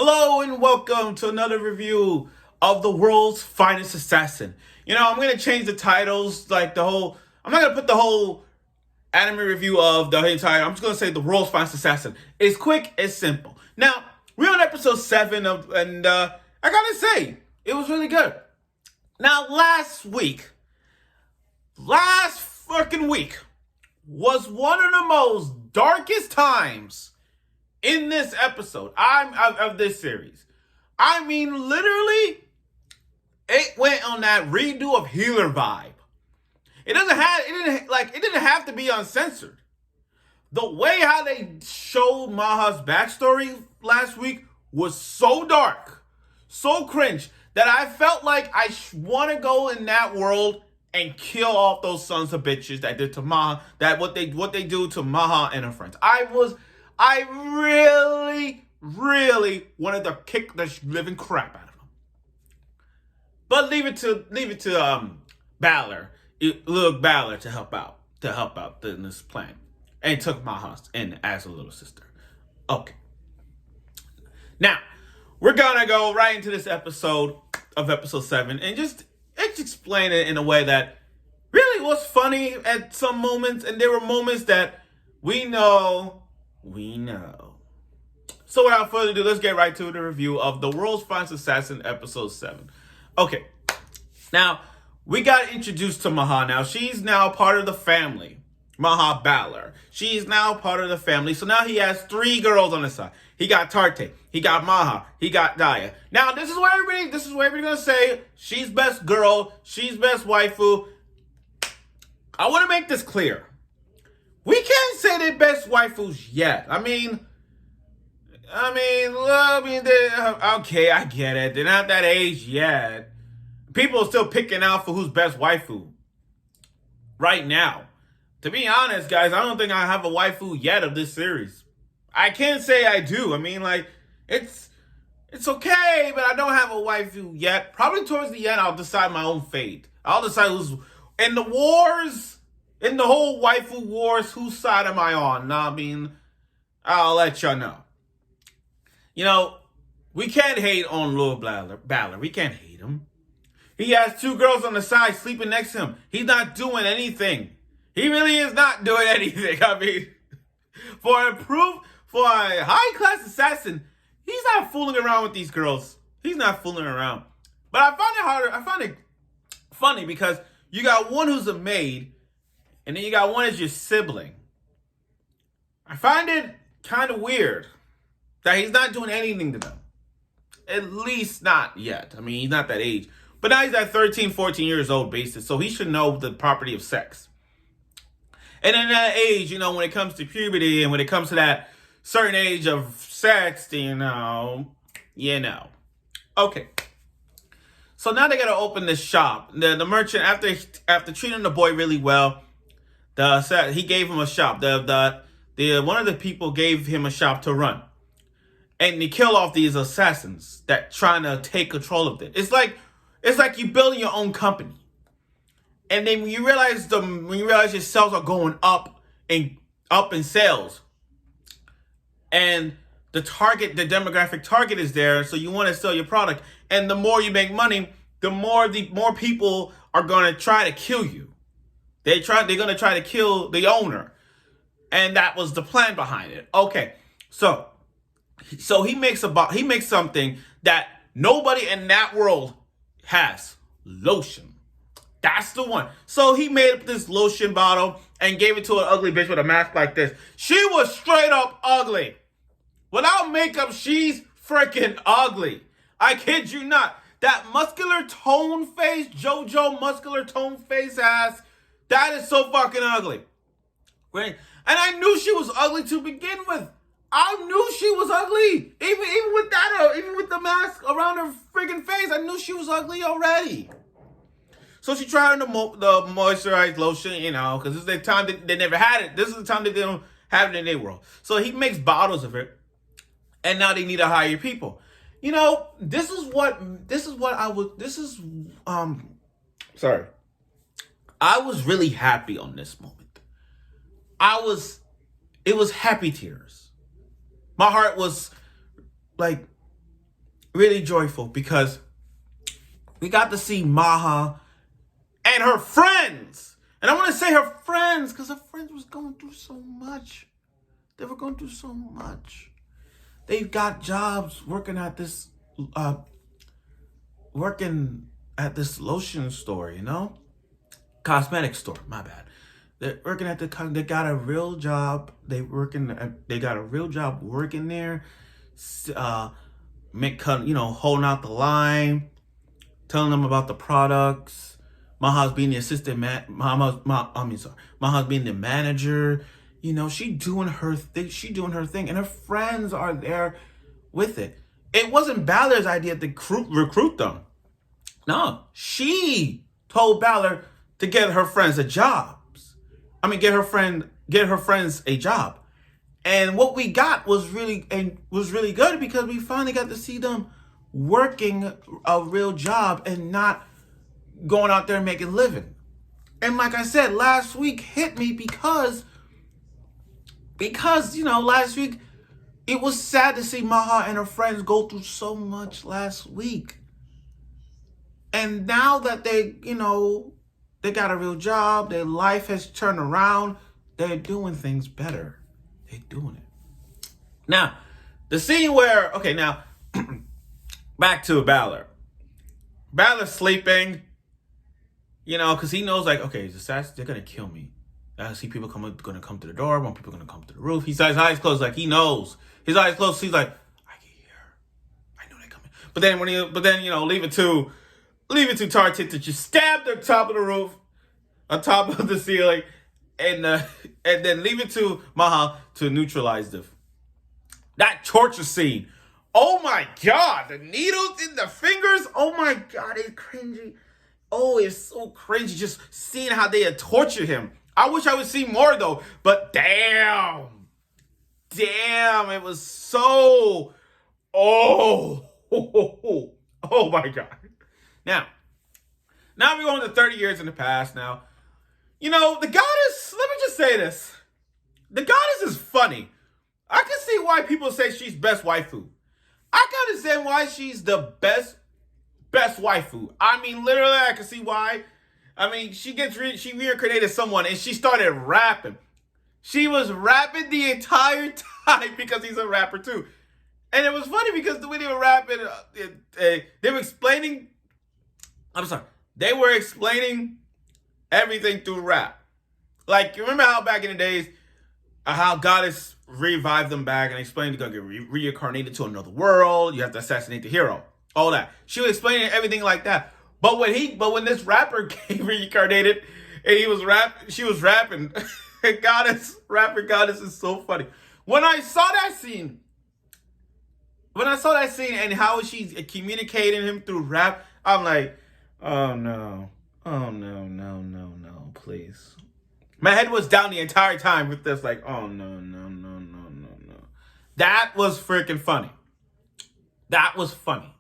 Hello and welcome to another review of the world's finest assassin. I'm going to change the titles, I'm not going to put the whole anime review of the entire, I'm just going to say the world's finest assassin. It's quick, it's simple. Now, we're on episode 7 and I got to say, it was really good. Now, last fucking week was one of the most darkest times in this episode of this series. I mean, literally, it went on that redo of Healer vibe. It didn't have to be uncensored. The way how they showed Maha's backstory last week was so dark, so cringe, that I felt like I want to go in that world and kill off those sons of bitches that did to Maha, what they do to Maha and her friends. I really wanted to kick the living crap out of them. But leave it to Balor, Lugh Balor, to help out in this plan, and took Maha in as a little sister. Okay. Now we're gonna go right into this episode of episode 7 and just explain it in a way that really was funny at some moments, and there were moments that we know. So without further ado, let's get right to the review of The World's Finest Assassin, episode 7. Okay, now, we got introduced to Maha now. She's now part of the family. Maha Balor. She's now part of the family. So now he has 3 girls on his side. He got Tarte. He got Maha. He got Daya. Now, this is where everybody's gonna say, she's best girl. She's best waifu. I want to make this clear. We can't say they're best waifus yet. I mean, okay, I get it. They're not that age yet. People are still picking out for who's best waifu right now. To be honest, guys, I don't think I have a waifu yet of this series. I can't say I do. I mean, it's okay, but I don't have a waifu yet. Probably towards the end, I'll decide my own fate. I'll decide who's in the wars. In the whole waifu wars, whose side am I on? I mean, I'll let y'all know. We can't hate on Lugh Balor. We can't hate him. He has 2 girls on the side sleeping next to him. He's not doing anything. He really is not doing anything. I mean, for a high-class assassin, he's not fooling around with these girls. He's not fooling around. But I find it funny because you got one who's a maid, and then you got one as your sibling. I find it kind of weird that he's not doing anything to them. At least not yet. I mean, he's not that age. But now he's at 13, 14 years old basis, so he should know the property of sex. And in that age, when it comes to puberty and when it comes to that certain age of sex, Okay. So now they got to open this shop. The merchant, after treating the boy really well, he gave him a shop. One of the people gave him a shop to run, and they kill off these assassins that trying to take control of it. It's like you building your own company, and then when you realize your sales are going up in sales, and the demographic target is there, so you want to sell your product, and the more you make money, the more people are going to try to kill you. They're going to try to kill the owner. And that was the plan behind it. Okay. So he makes something that nobody in that world has. Lotion. That's the one. So he made up this lotion bottle and gave it to an ugly bitch with a mask like this. She was straight up ugly. Without makeup, she's freaking ugly. I kid you not. That muscular tone face, JoJo muscular tone face ass, that is so fucking ugly. Right? And I knew she was ugly to begin with. I knew she was ugly. Even with that, even with the mask around her freaking face, I knew she was ugly already. So she tried the moisturized lotion, because this is the time that they never had it. This is the time that they don't have it in their world. So he makes bottles of it, and now they need to hire people. I was really happy on this moment. It was happy tears. My heart was like really joyful because we got to see Maha and her friends. And I want to say her friends because her friends was going through so much. They were going through so much. They've got jobs working at this lotion store, cosmetic store. My bad. They're working at they got a real job. They got a real job working there. Holding out the line, telling them about the products. Maha's being the assistant Maha's being the manager. She doing her thing, and her friends are there with it. It wasn't Balor's idea to recruit them. No, she told Balor to get her friends get her friends a job. And what we got was really good because we finally got to see them working a real job and not going out there and making a living. And like I said, last week hit me because last week it was sad to see Maha and her friends go through so much last week. And now that they got a real job, their life has turned around, they're doing things better. They're doing it. Now, the scene where, now, back to Balor. Balor's sleeping, because he knows, they're going to kill me. I see people going to come to the door, when people are going to come to the roof. He's got his eyes closed, he knows. His eyes closed, he's like, I can hear. I know they're coming. But then, leave it to Tarte to just stab the top of the roof, on top of the ceiling, and then leave it to Maha to neutralize that torture scene. Oh my God, the needles in the fingers. Oh my God, it's cringy. Oh, it's so cringy just seeing how they had tortured him. I wish I would see more though, but damn, it was so, oh my God. Now we're going to 30 years in the past now. The goddess, let me just say this. The goddess is funny. I can see why people say she's best waifu. I can understand why she's the best waifu. I mean, literally, I can see why. I mean, she reincarnated someone and she started rapping. She was rapping the entire time because he's a rapper too. And it was funny because the way they were rapping, they were explaining, they were explaining everything through rap. Like, you remember how back in the days, how Goddess revived them back and explained you're going to get reincarnated to another world, you have to assassinate the hero, all that. She was explaining everything like that. But when this rapper came reincarnated and she was rapping, rapper Goddess is so funny. When I saw that scene and how she's communicating him through rap, I'm like, oh no, please. My head was down the entire time with this, like, oh no. That was freaking funny. That was funny.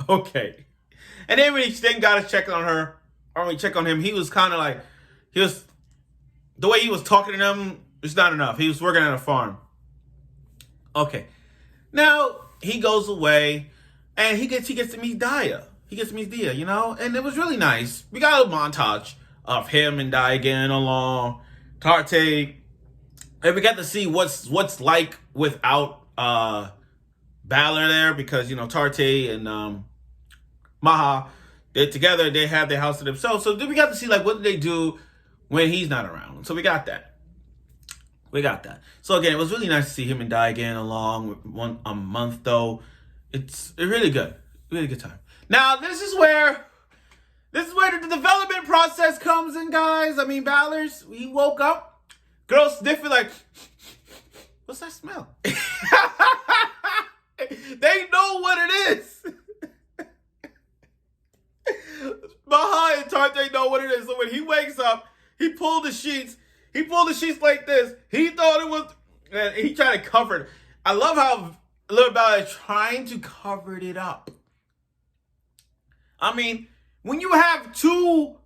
Okay. And then when he got us checking on her, or when we check on him, he was kind of like, the way he was talking to them, it's not enough. He was working at a farm. Okay. Now, he goes away, and he gets to meet Dia. He gets to meet Dia, and it was really nice. We got a montage of him and Dia getting along, Tarte, and we got to see what's like without Balor there, because Tarte and Maha, they're together, they have their house to themselves. So then we got to see what do they do when he's not around. So we got that. So again, it was really nice to see him and Dia getting along a month though. It's really good. Really good time. Now this is where the development process comes in, guys. I mean, he woke up, girl sniffing like, what's that smell? They know what it is. Maha and Tarte know what it is. So when he wakes up, he pulled the sheets like this. He thought it was, and he tried to cover it. I love how little Balor is trying to cover it up. I mean, when you have two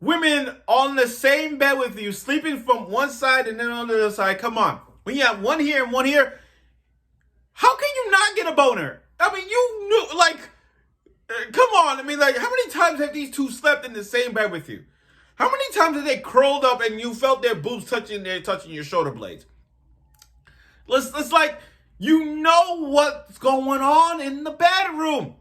women on the same bed with you, sleeping from one side and then on the other side, come on. When you have one here and one here, how can you not get a boner? I mean, you knew, like, come on. I mean, like, how many times have these two slept in the same bed with you? How many times have they curled up and you felt their boobs touching your shoulder blades? It's like, you know what's going on in the bedroom.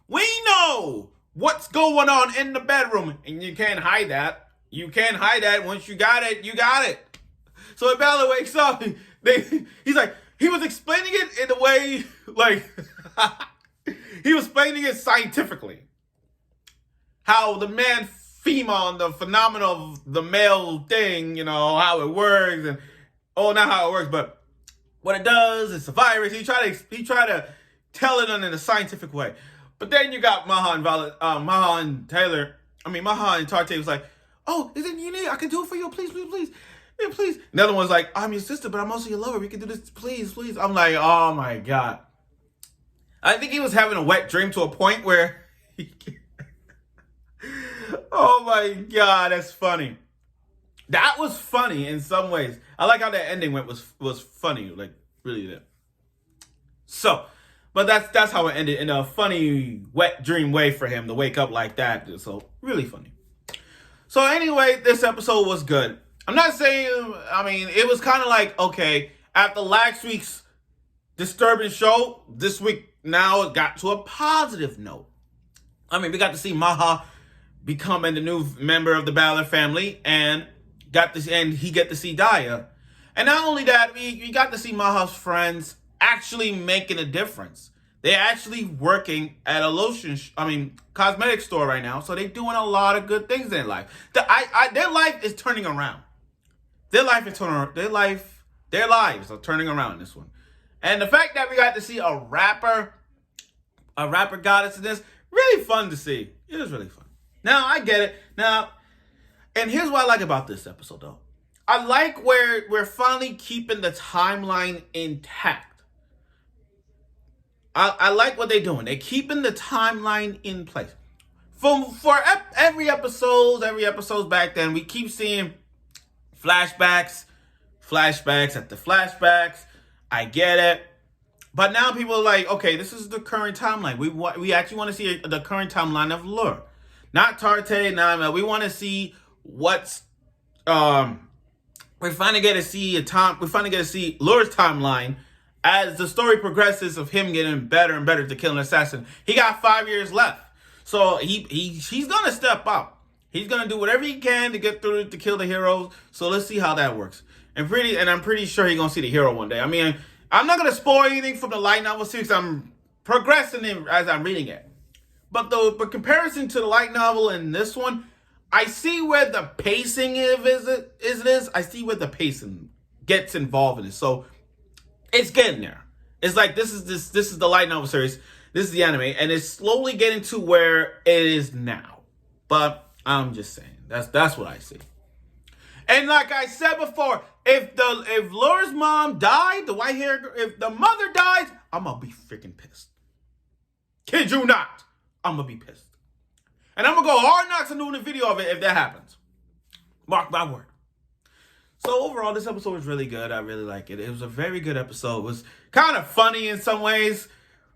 We know what's going on in the bedroom, and you can't hide that. You can't hide that. Once you got it, you got it. So if Balor wakes up, he's like, he was explaining it in a way, like, he was explaining it scientifically. How the man-female, the phenomenon of the male thing, you know, how it works, and, not how it works, but what it does, it's a virus. He tried to tell it in a scientific way. But then you got Maha and Tarte was like, oh, is it you need? I can do it for you. Please, please, please. Yeah, please. Another one's like, I'm your sister, but I'm also your lover. We can do this. Please, please. I'm like, oh my God. I think he was having a wet dream to a point where oh my God, that's funny. That was funny in some ways. I like how that ending was funny, like really did. So, but that's how it ended, in a funny wet dream way for him to wake up like that. So really funny. So anyway, this episode was good. I'm not saying, I mean, it was kind of like, okay, after last week's disturbing show, this week now it got to a positive note. I mean, we got to see Maha becoming the new member of the Balor family, and he get to see Daya. And not only that, we got to see Maha's friends actually making a difference. They're actually working at a cosmetic store right now, so they're doing a lot of good things in their life. Their life is turning around. Their lives are turning around in this one. And the fact that we got to see a rapper goddess in this, really fun to see. It was really fun. Now, I get it. Now, and here's what I like about this episode, though. I like where we're finally keeping the timeline intact. I like what they're doing. They're keeping the timeline in place. For every episode back then, we keep seeing flashbacks after flashbacks. I get it. But now people are like, okay, this is the current timeline. We actually want to see the current timeline of Lugh. Not Tarte and Maha. We want to see what's we finally get to see Lugh's timeline as the story progresses of him getting better and better to kill an assassin. He got 5 years left. So he's gonna step up. He's gonna do whatever he can to get through to kill the heroes. So let's see how that works. And I'm pretty sure he's gonna see the hero one day. I mean, I'm not gonna spoil anything from the light novel series. I'm progressing it as I'm reading it. But comparison to the light novel and this one, I see where the pacing is. I see where the pacing gets involved in it. So it's getting there. It's like this is the light novel series. This is the anime, and it's slowly getting to where it is now. But I'm just saying that's what I see. And like I said before, if Laura's mom died, the white hair girl, if the mother dies, I'm gonna be freaking pissed. Kid you not, I'm gonna be pissed. And I'm gonna go hard knocks and doing a video of it if that happens. Mark my word. So overall, this episode was really good. I really like it. It was a very good episode. It was kind of funny in some ways.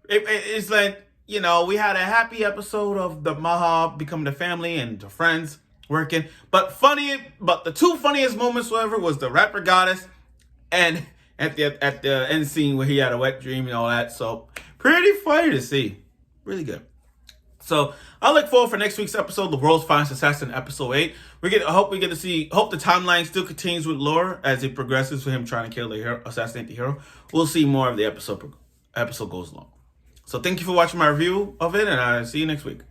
It's like, you know, we had a happy episode of the Maha becoming the family and the friends working. But the two funniest moments, whatever, was the rapper goddess and at the end scene where he had a wet dream and all that. So pretty funny to see. Really good. So I look forward for next week's episode, The World's Finest Assassin, episode 8. Hope the timeline still continues with Lugh as it progresses for him trying to kill the hero, assassinate the hero. We'll see more of the episode goes along. So thank you for watching my review of it, and I'll see you next week.